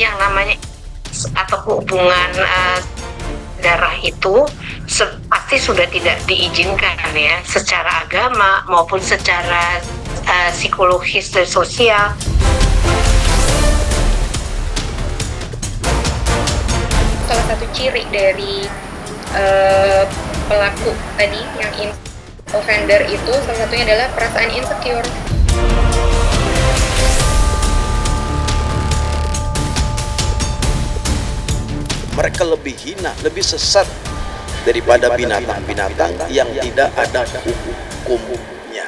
yang namanya atau hubungan darah itu pasti sudah tidak diizinkan ya, secara agama maupun secara psikologis dan sosial. Salah satu ciri dari pelaku tadi yang offender itu salah satunya adalah perasaan insecure. Mereka lebih hina, lebih sesat daripada binatang-binatang yang tidak ada hukumnya.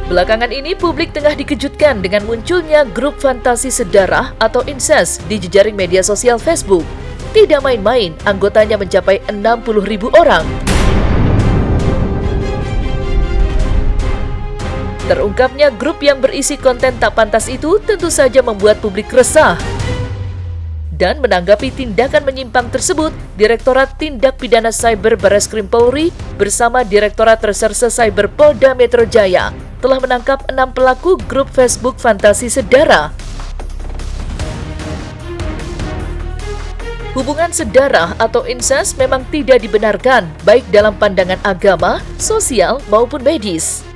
Belakangan ini publik tengah dikejutkan dengan munculnya grup fantasi sedarah atau incest di jejaring media sosial Facebook. Tidak main-main, anggotanya mencapai 60.000 orang. Terungkapnya grup yang berisi konten tak pantas itu tentu saja membuat publik resah. Dan menanggapi tindakan menyimpang tersebut, Direktorat Tindak Pidana Cyber Barreskrim Polri bersama Direktorat Reserse Cyber Polda Metro Jaya telah menangkap 6 pelaku grup Facebook fantasi sedarah. Hubungan sedarah atau incest memang tidak dibenarkan, baik dalam pandangan agama, sosial, maupun medis.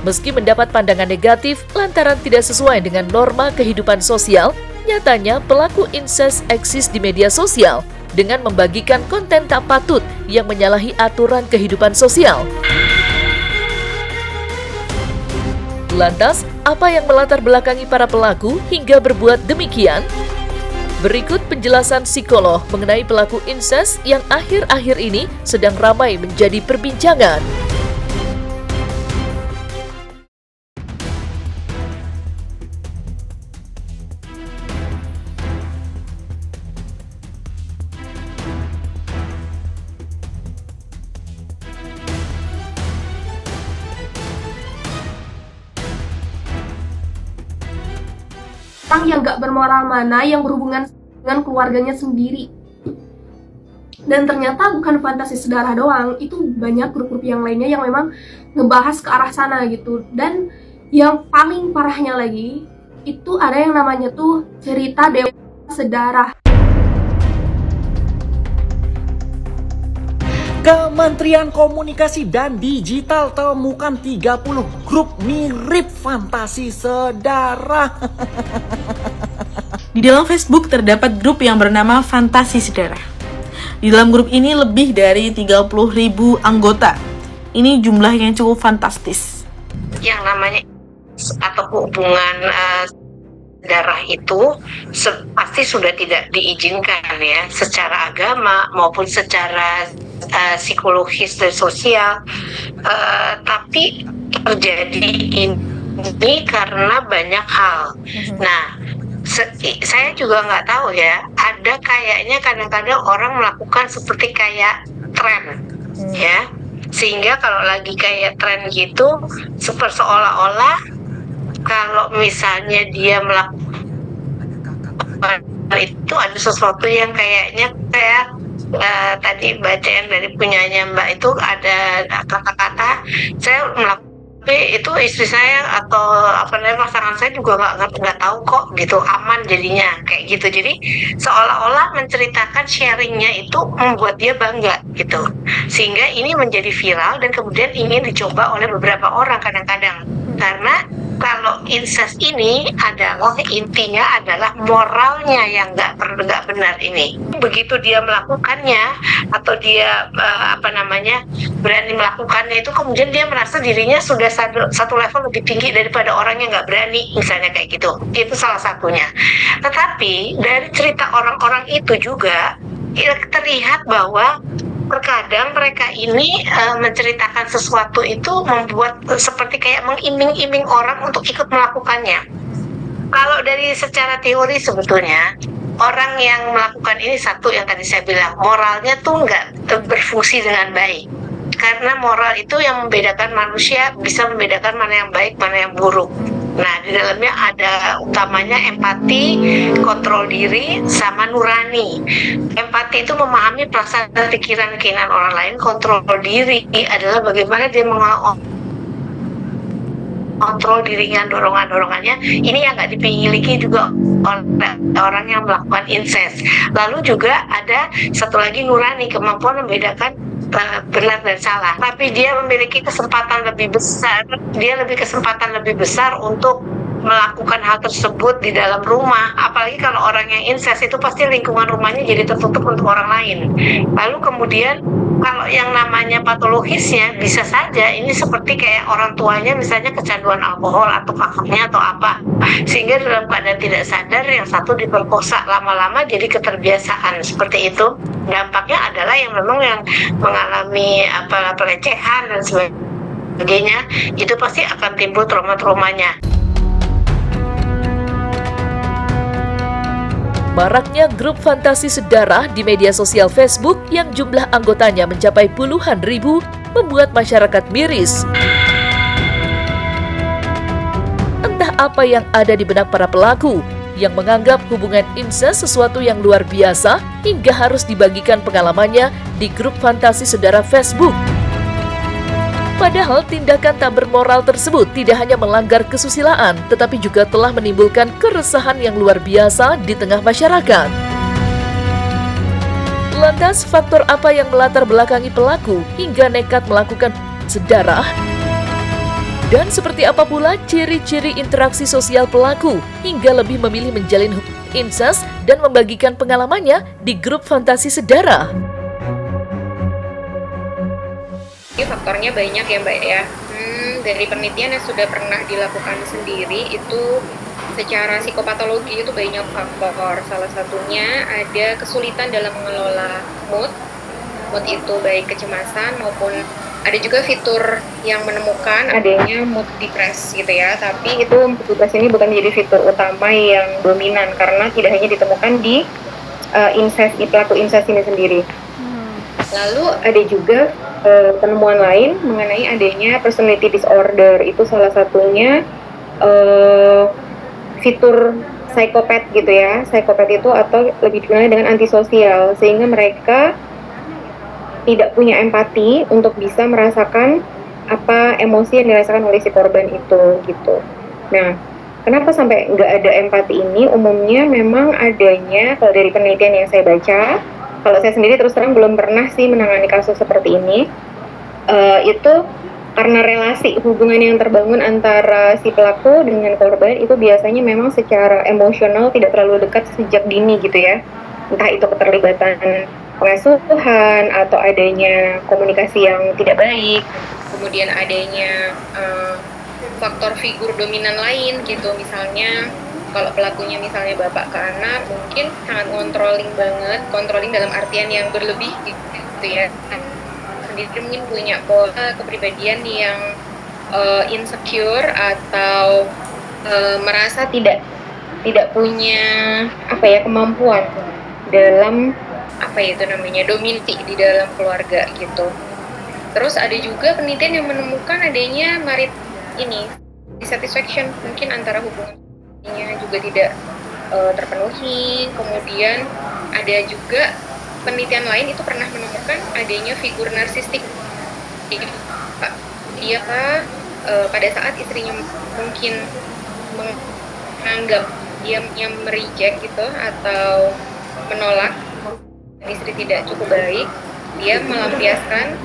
Meski mendapat pandangan negatif lantaran tidak sesuai dengan norma kehidupan sosial, nyatanya pelaku incest eksis di media sosial dengan membagikan konten tak patut yang menyalahi aturan kehidupan sosial. Lantas, apa yang melatar belakangi para pelaku hingga berbuat demikian? Berikut penjelasan psikolog mengenai pelaku incest yang akhir-akhir ini sedang ramai menjadi perbincangan. Orang yang gak bermoral mana yang berhubungan dengan keluarganya sendiri. Dan ternyata bukan fantasi sedarah doang, itu banyak grup-grup yang lainnya yang memang ngebahas ke arah sana gitu. Dan yang paling parahnya lagi, itu ada yang namanya tuh cerita dewa sedarah. Kementerian Komunikasi dan Digital temukan 30 grup mirip fantasi sedarah. Di dalam Facebook terdapat grup yang bernama Fantasi Sedarah. Di dalam grup ini lebih dari 30.000 anggota. Ini jumlah yang cukup fantastis. Yang namanya atau hubungan darah itu pasti sudah tidak diizinkan ya, secara agama maupun secara psikologis dan sosial. Tapi terjadi ini karena banyak hal. Nah, saya juga nggak tahu ya, ada kayaknya kadang-kadang orang melakukan seperti kayak tren ya, sehingga kalau lagi kayak tren gitu seolah-olah kalau misalnya dia melakukan itu ada sesuatu yang kayaknya kayak tadi bacaan dari punyanya Mbak itu ada kata-kata saya melakukan, tapi itu istri saya atau pasangan saya juga nggak tahu kok gitu, aman jadinya kayak gitu. Jadi seolah-olah menceritakan sharingnya itu membuat dia bangga gitu, sehingga ini menjadi viral dan kemudian ingin dicoba oleh beberapa orang kadang-kadang. Karena kalau incest ini adalah intinya adalah moralnya yang nggak benar ini. Begitu dia melakukannya atau dia berani melakukannya itu, kemudian dia merasa dirinya sudah satu level lebih tinggi daripada orang yang nggak berani, misalnya kayak gitu. Itu salah satunya. Tetapi dari cerita orang-orang itu juga terlihat bahwa terkadang mereka ini menceritakan sesuatu itu membuat seperti kayak mengiming-iming orang untuk ikut melakukannya. Kalau dari secara teori sebetulnya orang yang melakukan ini, satu yang tadi saya bilang, moralnya tuh nggak berfungsi dengan baik. Karena moral itu yang membedakan manusia, bisa membedakan mana yang baik, mana yang buruk. Nah, di dalamnya ada utamanya empati, kontrol diri, sama nurani. Empati itu memahami perasaan, pikiran, keinginan orang lain. Kontrol diri adalah bagaimana dia kontrol dirinya, dorongannya. Ini yang nggak dimiliki juga oleh orang yang melakukan incest. Lalu juga ada satu lagi nurani, kemampuan membedakan benar dan salah. Tapi dia memiliki kesempatan lebih besar. Dia kesempatan lebih besar untuk melakukan hal tersebut di dalam rumah. Apalagi kalau orang yang incest itu pasti lingkungan rumahnya jadi tertutup untuk orang lain. Lalu kemudian kalau yang namanya patologisnya bisa saja ini seperti kayak orang tuanya misalnya kecanduan alkohol atau kakaknya atau apa, sehingga dalam keadaan tidak sadar yang satu diperkosa, lama-lama jadi keterbiasaan seperti itu. Dampaknya adalah yang memang yang mengalami pelecehan dan sebagainya itu pasti akan timbul trauma-traumanya. Maraknya grup fantasi sedarah di media sosial Facebook yang jumlah anggotanya mencapai puluhan ribu membuat masyarakat miris. Entah apa yang ada di benak para pelaku yang menganggap hubungan incest sesuatu yang luar biasa hingga harus dibagikan pengalamannya di grup fantasi sedarah Facebook. Padahal tindakan tak bermoral tersebut tidak hanya melanggar kesusilaan, tetapi juga telah menimbulkan keresahan yang luar biasa di tengah masyarakat. Lantas, faktor apa yang melatar belakangi pelaku hingga nekat melakukan sedarah? Dan seperti apa pula ciri-ciri interaksi sosial pelaku hingga lebih memilih menjalin hubungan incest dan membagikan pengalamannya di grup fantasi sedarah? Faktornya banyak ya Mbak ya. Dari penelitian yang sudah pernah dilakukan sendiri itu secara psikopatologi itu banyak faktor. Salah satunya ada kesulitan dalam mengelola mood itu baik kecemasan maupun ada juga fitur yang menemukan adanya mood depress gitu ya. Tapi itu depress ini bukan menjadi fitur utama yang dominan karena tidak hanya ditemukan di pelaku incest ini sendiri. Lalu ada juga penemuan lain mengenai adanya personality disorder. Itu salah satunya fitur psikopat gitu ya. Psikopat itu atau lebih dikenal dengan antisosial, sehingga mereka tidak punya empati untuk bisa merasakan apa emosi yang dirasakan oleh si korban itu gitu. Nah, kenapa sampai nggak ada empati ini? Umumnya memang adanya, kalau dari penelitian yang saya baca, kalau saya sendiri terus terang belum pernah sih menangani kasus seperti ini. Itu karena relasi hubungan yang terbangun antara si pelaku dengan korban itu biasanya memang secara emosional tidak terlalu dekat sejak dini gitu ya. Entah itu keterlibatan pengasuhan atau adanya komunikasi yang tidak baik, kemudian adanya faktor figur dominan lain gitu, misalnya kalau pelakunya misalnya bapak ke anak mungkin sangat controlling dalam artian yang berlebih gitu ya. Sendiri mungkin punya pola kepribadian yang insecure atau merasa tidak punya kemampuan dalam dominasi di dalam keluarga gitu. Terus ada juga penelitian yang menemukan adanya dissatisfaction mungkin antara hubungan juga tidak terpenuhi. Kemudian ada juga penelitian lain itu pernah menemukan adanya figur narsistik. Jadi dia pada saat istrinya mungkin menganggap dia yang mereject gitu atau menolak istri tidak cukup baik, dia melampiaskan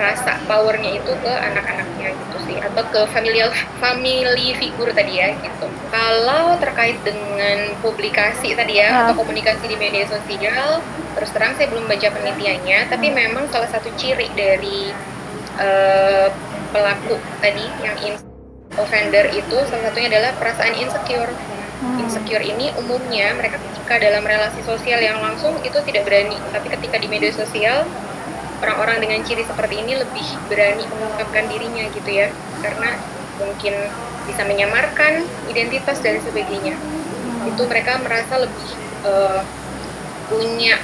rasa powernya itu ke anak-anaknya gitu sih, atau ke family figure tadi ya gitu. Kalau terkait dengan publikasi tadi ya atau komunikasi di media sosial, terus terang saya belum baca penelitiannya, tapi memang salah satu ciri dari pelaku tadi yang offender itu salah satunya adalah perasaan insecure. Insecure ini umumnya mereka ketika dalam relasi sosial yang langsung itu tidak berani, tapi ketika di media sosial orang-orang dengan ciri seperti ini lebih berani mengungkapkan dirinya gitu ya, karena mungkin bisa menyamarkan identitas dan sebagainya. Itu mereka merasa lebih eh, punya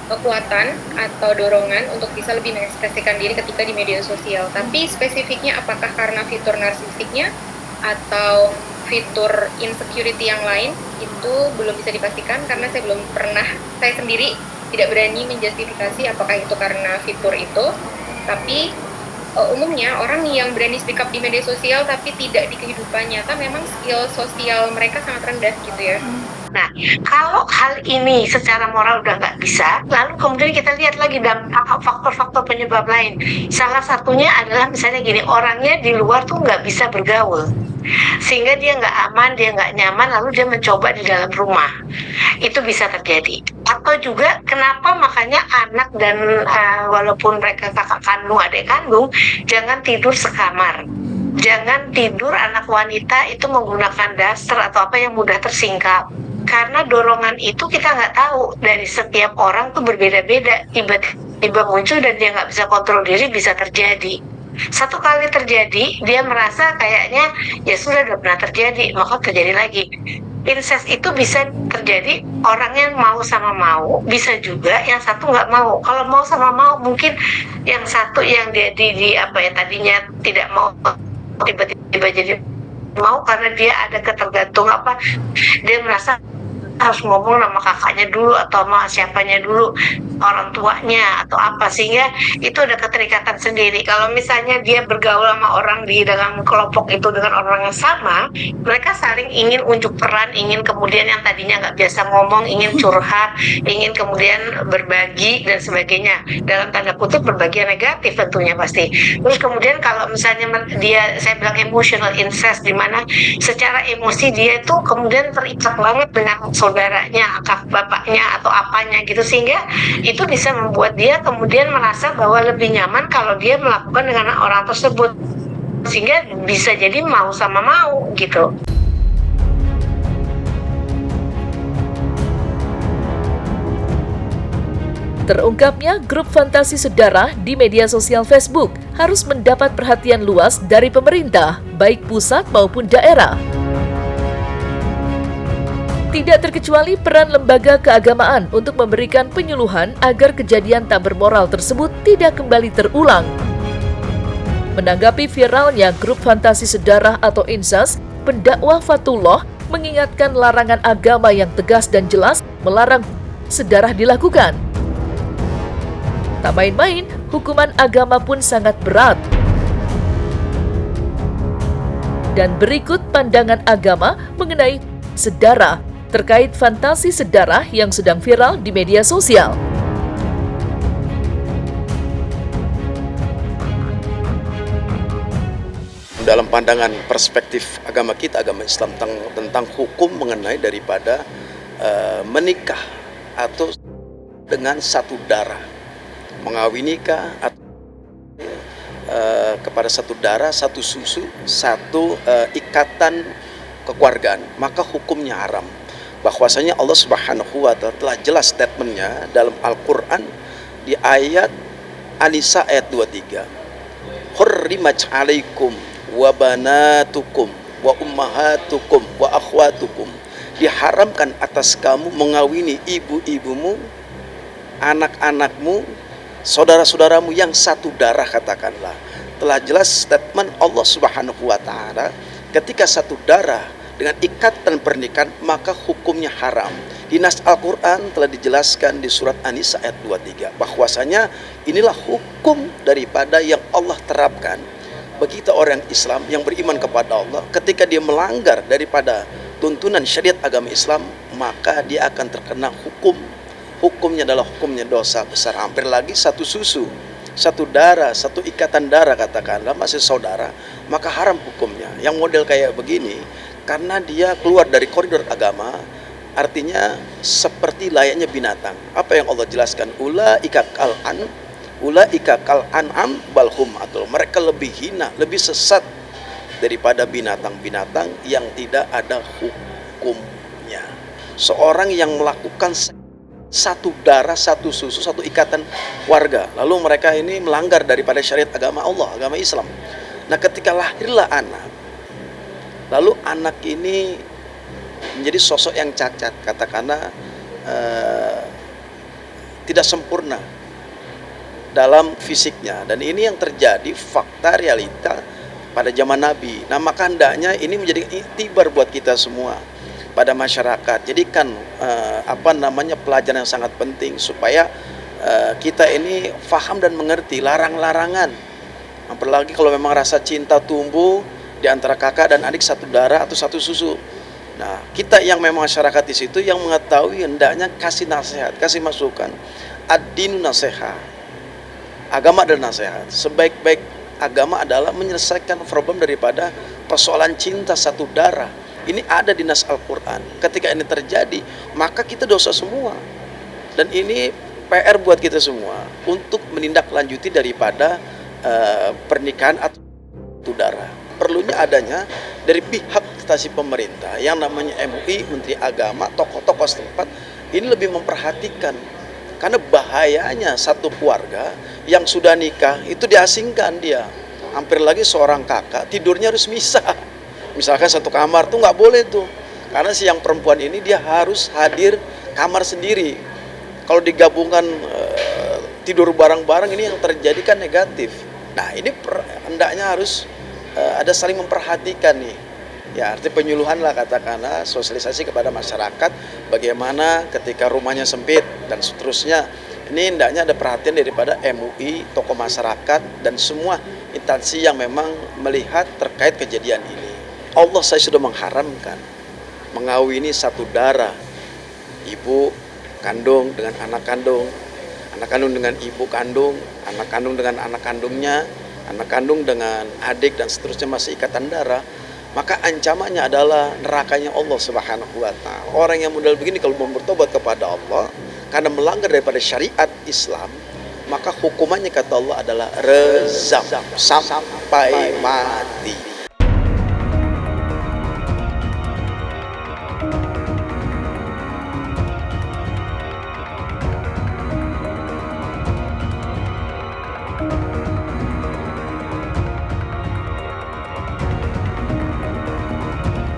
kekuatan atau dorongan untuk bisa lebih mengekspresikan diri ketika di media sosial. Tapi spesifiknya apakah karena fitur narsistiknya atau fitur insecurity yang lain itu belum bisa dipastikan karena saya sendiri tidak berani menjustifikasi apakah itu karena fitur itu. Tapi umumnya orang yang berani speak up di media sosial tapi tidak di kehidupan nyata memang skill sosial mereka sangat rendah gitu ya. Nah, kalau hal ini secara moral udah nggak bisa, lalu kemudian kita lihat lagi dampak faktor-faktor penyebab lain. Salah satunya adalah misalnya gini, orangnya di luar tuh nggak bisa bergaul, sehingga dia nggak aman, dia nggak nyaman, lalu dia mencoba di dalam rumah. Itu bisa terjadi. Atau juga kenapa makanya anak dan walaupun mereka kakak kandung, adik kandung, jangan tidur sekamar. Jangan tidur anak wanita itu menggunakan daster atau apa yang mudah tersingkap. Karena dorongan itu kita nggak tahu, dari setiap orang tuh berbeda-beda, tiba-tiba muncul dan dia nggak bisa kontrol diri, bisa terjadi. Satu kali terjadi, dia merasa kayaknya ya sudah pernah terjadi, maka terjadi lagi. Incest itu bisa terjadi orang yang mau sama mau, bisa juga yang satu nggak mau. Kalau mau sama mau, mungkin yang satu yang dia di apa ya tadinya tidak mau tiba-tiba jadi mau karena dia ada ketergantung apa, dia merasa harus ngomong sama kakaknya dulu atau sama siapanya dulu, orang tuanya atau apa, sehingga itu ada keterikatan sendiri. Kalau misalnya dia bergaul sama orang di dalam kelompok itu dengan orang yang sama, mereka saling ingin unjuk peran, ingin kemudian yang tadinya nggak biasa ngomong, ingin curhat, ingin kemudian berbagi dan sebagainya, dalam tanda kutip berbagi yang negatif tentunya pasti. Terus kemudian kalau misalnya dia, saya bilang emotional incest, di mana secara emosi dia itu kemudian terikat banget dengan saudaranya, kakak bapaknya atau apanya gitu, sehingga itu bisa membuat dia kemudian merasa bahwa lebih nyaman kalau dia melakukan dengan orang tersebut, sehingga bisa jadi mau sama mau gitu. Terungkapnya grup fantasi sedara di media sosial Facebook harus mendapat perhatian luas dari pemerintah, baik pusat maupun daerah. Tidak terkecuali peran lembaga keagamaan untuk memberikan penyuluhan agar kejadian tak bermoral tersebut tidak kembali terulang. Menanggapi viralnya grup fantasi sedara atau incest, pendakwah Fatullah mengingatkan larangan agama yang tegas dan jelas melarang sedarah dilakukan. Tak main-main, hukuman agama pun sangat berat. Dan berikut pandangan agama mengenai sedara terkait fantasi sedara yang sedang viral di media sosial. Dalam pandangan perspektif agama kita, agama Islam, tentang hukum mengenai daripada menikah atau dengan satu darah, mengawinikan atau kepada satu darah, satu susu, satu ikatan kekeluargaan, maka hukumnya haram. Bahwasanya Allah Subhanahu wa Ta'ala telah jelas statementnya dalam Al-Quran di ayat An-Nisa ayat 23. Hurrimat alaikum wa banatukum wa ummahatukum wa akhwatukum. Diharamkan atas kamu mengawini ibu-ibumu, anak-anakmu, saudara-saudaramu yang satu darah, katakanlah. Telah jelas statement Allah Subhanahu wa Ta'ala, ketika satu darah dengan ikatan pernikahan maka hukumnya haram. Di nas Al-Quran telah dijelaskan di surat An-Nisa ayat 23 bahwasanya inilah hukum daripada yang Allah terapkan bagi kita orang Islam yang beriman kepada Allah. Ketika dia melanggar daripada tuntunan syariat agama Islam, maka dia akan terkena hukumnya adalah hukumnya dosa besar. Hampir lagi satu susu, satu darah, satu ikatan darah, katakanlah masih saudara, maka haram hukumnya. Yang model kayak begini karena dia keluar dari koridor agama, artinya seperti layaknya binatang. Apa yang Allah jelaskan? Ulaika kal an'am balhum, atau mereka lebih hina, lebih sesat daripada binatang-binatang yang tidak ada hukumnya. Seorang yang melakukan satu darah, satu susu, satu ikatan warga, lalu mereka ini melanggar daripada syariat agama Allah, agama Islam. Nah, ketika lahirlah anak, lalu anak ini menjadi sosok yang cacat, katakanlah eh, tidak sempurna dalam fisiknya, dan ini yang terjadi fakta realita pada zaman Nabi. Nah, maka hendaknya ini menjadi iktibar buat kita semua pada masyarakat. Jadikan pelajaran yang sangat penting supaya kita ini faham dan mengerti larang-larangan. Apalagi kalau memang rasa cinta tumbuh di antara kakak dan adik satu darah atau satu susu. Nah, kita yang memang masyarakat di situ yang mengetahui hendaknya kasih nasihat, kasih masukan. Ad-dinu nasihat. Agama adalah nasihat. Sebaik-baik agama adalah menyelesaikan problem daripada persoalan cinta satu darah. Ini ada di nas Al-Quran. Ketika ini terjadi, maka kita dosa semua. Dan ini PR buat kita semua untuk menindaklanjuti daripada pernikahan atau satu darah. Perlunya adanya dari pihak instansi pemerintah yang namanya MUI, Menteri Agama, tokoh-tokoh setempat ini lebih memperhatikan. Karena bahayanya satu keluarga yang sudah nikah itu diasingkan dia. Hampir lagi seorang kakak tidurnya harus misah. Misalkan satu kamar tuh nggak boleh tuh. Karena si yang perempuan ini dia harus hadir kamar sendiri. Kalau digabungkan tidur bareng-bareng ini yang terjadi kan negatif. Nah, ini hendaknya harus ada saling memperhatikan nih. Ya, arti penyuluhan lah katakanlah, sosialisasi kepada masyarakat bagaimana ketika rumahnya sempit dan seterusnya. Ini hendaknya ada perhatian daripada MUI, tokoh masyarakat dan semua instansi yang memang melihat terkait kejadian ini. Allah saya sudah mengharamkan mengawini satu darah, ibu kandung dengan anak kandung dengan ibu kandung, anak kandung dengan anak kandungnya, anak kandung dengan adik dan seterusnya masih ikatan darah. Maka ancamannya adalah nerakanya Allah Subhanahu wa Ta'ala. Orang yang model begini kalau mau bertobat kepada Allah karena melanggar daripada syariat Islam, maka hukumannya kata Allah adalah rezam sampai mati.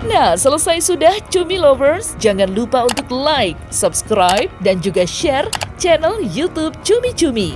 Nah, selesai sudah Cumi Lovers. Jangan lupa untuk like, subscribe, dan juga share channel YouTube Cumi Cumi.